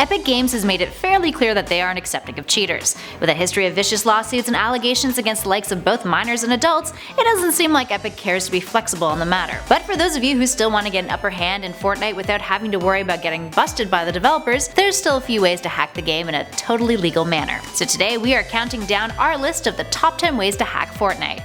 Epic Games has made it fairly clear that they aren't accepting of cheaters. With a history of vicious lawsuits and allegations against the likes of both minors and adults, it doesn't seem like Epic cares to be flexible on the matter. But for those of you who still want to get an upper hand in Fortnite without having to worry about getting busted by the developers, there's still a few ways to hack the game in a totally legal manner. So today we are counting down our list of the top 10 ways to hack Fortnite.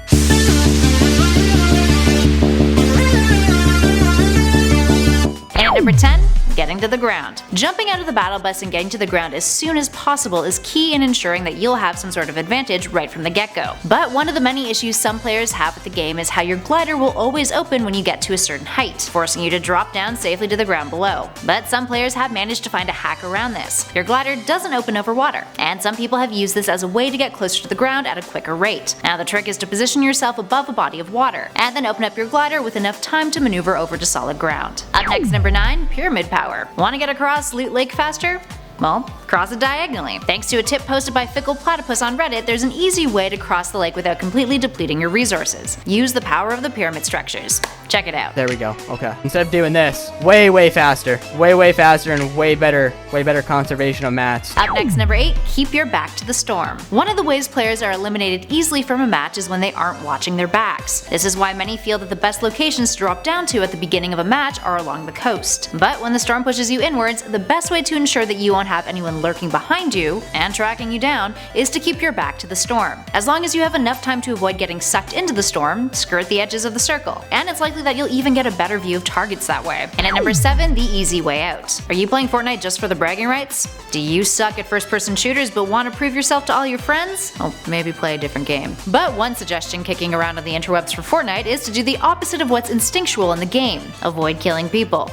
And at number 10, getting to the ground. Jumping out of the battle bus and getting to the ground as soon as possible is key in ensuring that you'll have some sort of advantage right from the get-go. But one of the many issues some players have with the game is how your glider will always open when you get to a certain height, forcing you to drop down safely to the ground below. But some players have managed to find a hack around this. Your glider doesn't open over water, and some people have used this as a way to get closer to the ground at a quicker rate. Now the trick is to position yourself above a body of water, and then open up your glider with enough time to maneuver over to solid ground. Up next, number 9, pyramid power. Want to get across Loot Lake faster? Well, cross it diagonally. Thanks to a tip posted by Fickle Platypus on Reddit, there's an easy way to cross the lake without completely depleting your resources. Use the power of the pyramid structures. Check it out. There we go. Okay. Instead of doing this, way faster. Way faster and way better conservation of mats. Up next, number 8, keep your back to the storm. One of the ways players are eliminated easily from a match is when they aren't watching their backs. This is why many feel that the best locations to drop down to at the beginning of a match are along the coast. But when the storm pushes you inwards, the best way to ensure that you won't have anyone lurking behind you and tracking you down is to keep your back to the storm. As long as you have enough time to avoid getting sucked into the storm, skirt the edges of the circle, and it's likely that you'll even get a better view of targets that way. And at number 7, the easy way out. Are you playing Fortnite just for the bragging rights? Do you suck at first-person shooters but want to prove yourself to all your friends? Oh, maybe play a different game. But one suggestion kicking around on the interwebs for Fortnite is to do the opposite of what's instinctual in the game. Avoid killing people.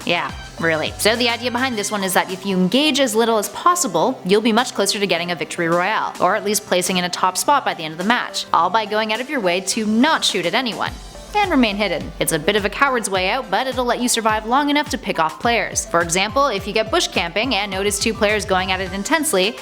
Yeah, really. So the idea behind this one is that if you engage as little as possible, you'll be much closer to getting a victory royale, or at least placing in a top spot by the end of the match, all by going out of your way to not shoot at anyone and remain hidden. It's a bit of a coward's way out, but it'll let you survive long enough to pick off players. For example, if you get bush camping and notice 2 players going at it intensely,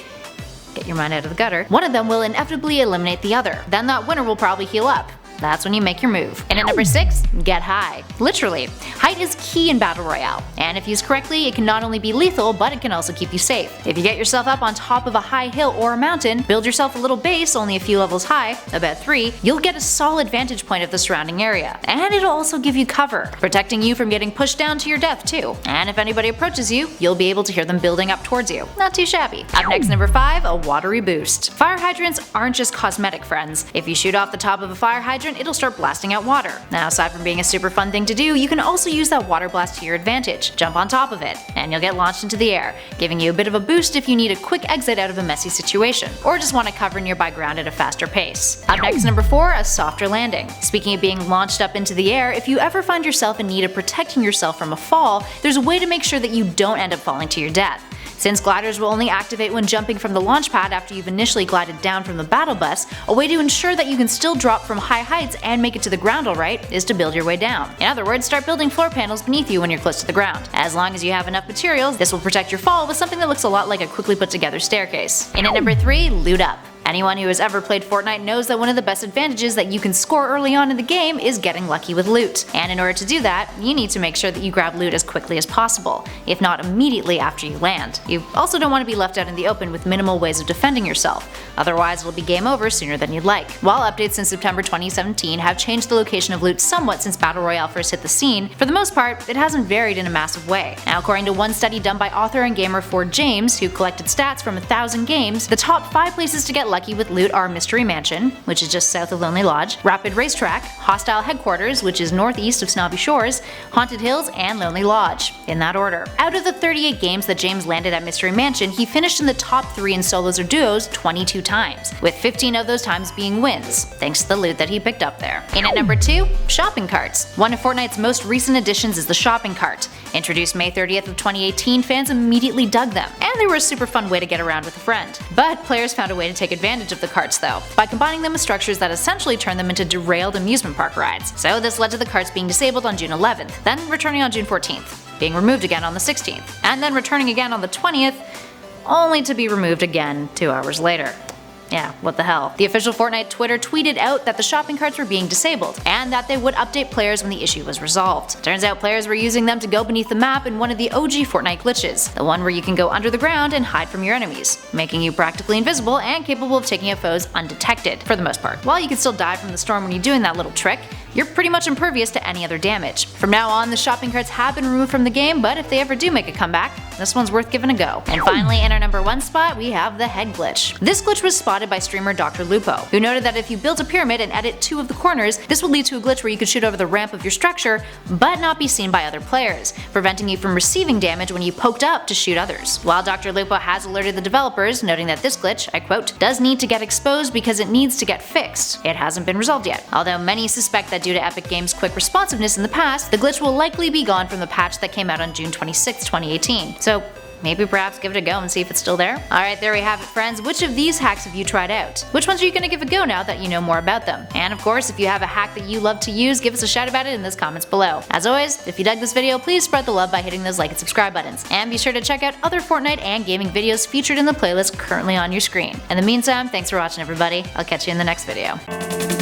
get your mind out of the gutter, one of them will inevitably eliminate the other. Then that winner will probably heal up. That's when you make your move. And at number 6, get high. Literally. Height is key in Battle Royale, and if used correctly, it can not only be lethal, but it can also keep you safe. If you get yourself up on top of a high hill or a mountain, build yourself a little base only a few levels high, about 3, you'll get a solid vantage point of the surrounding area. And it'll also give you cover, protecting you from getting pushed down to your death too. And if anybody approaches you, you'll be able to hear them building up towards you. Not too shabby. Up next, number 5, a watery boost. Fire hydrants aren't just cosmetic friends. If you shoot off the top of a fire hydrant, it'll start blasting out water. Now, aside from being a super fun thing to do, you can also use that water blast to your advantage. Jump on top of it, and you'll get launched into the air, giving you a bit of a boost if you need a quick exit out of a messy situation, or just want to cover nearby ground at a faster pace. Up next, number 4, a softer landing. Speaking of being launched up into the air, if you ever find yourself in need of protecting yourself from a fall, there's a way to make sure that you don't end up falling to your death. Since gliders will only activate when jumping from the launch pad after you've initially glided down from the battle bus, a way to ensure that you can still drop from high heights and make it to the ground alright is to build your way down. In other words, start building floor panels beneath you when you're close to the ground. As long as you have enough materials, this will protect your fall with something that looks a lot like a quickly put together staircase. And at number 3, loot up. Anyone who has ever played Fortnite knows that one of the best advantages that you can score early on in the game is getting lucky with loot. And in order to do that, you need to make sure that you grab loot as quickly as possible, if not immediately after you land. You also don't want to be left out in the open with minimal ways of defending yourself, otherwise it'll be game over sooner than you'd like. While updates since September 2017 have changed the location of loot somewhat since Battle Royale first hit the scene, for the most part, it hasn't varied in a massive way. Now, according to one study done by author and gamer Ford James, who collected stats from 1,000 games, the top 5 places to get lucky with loot are Mystery Mansion, which is just south of Lonely Lodge, Rapid Racetrack, Hostile Headquarters, which is northeast of Snobby Shores, Haunted Hills, and Lonely Lodge, in that order. Out of the 38 games that James landed at Mystery Mansion, he finished in the top 3 in solos or duos 22 times, with 15 of those times being wins, thanks to the loot that he picked up there. And at number 2, shopping carts. One of Fortnite's most recent additions is the shopping cart. Introduced May 30th of 2018, fans immediately dug them, and they were a super fun way to get around with a friend. But players found a way to take advantage of the carts though, by combining them with structures that essentially turn them into derailed amusement park rides. So this led to the carts being disabled on June 11th, then returning on June 14th, being removed again on the 16th, and then returning again on the 20th, only to be removed again 2 hours later. Yeah, what the hell. The official Fortnite Twitter tweeted out that the shopping carts were being disabled, and that they would update players when the issue was resolved. Turns out players were using them to go beneath the map in one of the OG Fortnite glitches, the one where you can go under the ground and hide from your enemies, making you practically invisible and capable of taking out foes undetected, for the most part. While you can still die from the storm when you're doing that little trick, you're pretty much impervious to any other damage. From now on, the shopping carts have been removed from the game, but if they ever do make a comeback, this one's worth giving a go. And finally, in our number 1 spot, we have the head glitch. This glitch was spotted by streamer Dr. Lupo, who noted that if you built a pyramid and edit 2 of the corners, this would lead to a glitch where you could shoot over the ramp of your structure, but not be seen by other players, preventing you from receiving damage when you poked up to shoot others. While Dr. Lupo has alerted the developers, noting that this glitch, I quote, does need to get exposed because it needs to get fixed. It hasn't been resolved yet. Although many suspect that due to Epic Games' quick responsiveness in the past, the glitch will likely be gone from the patch that came out on June 26, 2018. So maybe perhaps give it a go and see if it's still there. Alright, there we have it, friends. Which of these hacks have you tried out? Which ones are you going to give a go now that you know more about them? And of course, if you have a hack that you love to use, give us a shout about it in those comments below. As always, if you dug this video, please spread the love by hitting those like and subscribe buttons. And be sure to check out other Fortnite and gaming videos featured in the playlist currently on your screen. In the meantime, thanks for watching, everybody. I'll catch you in the next video.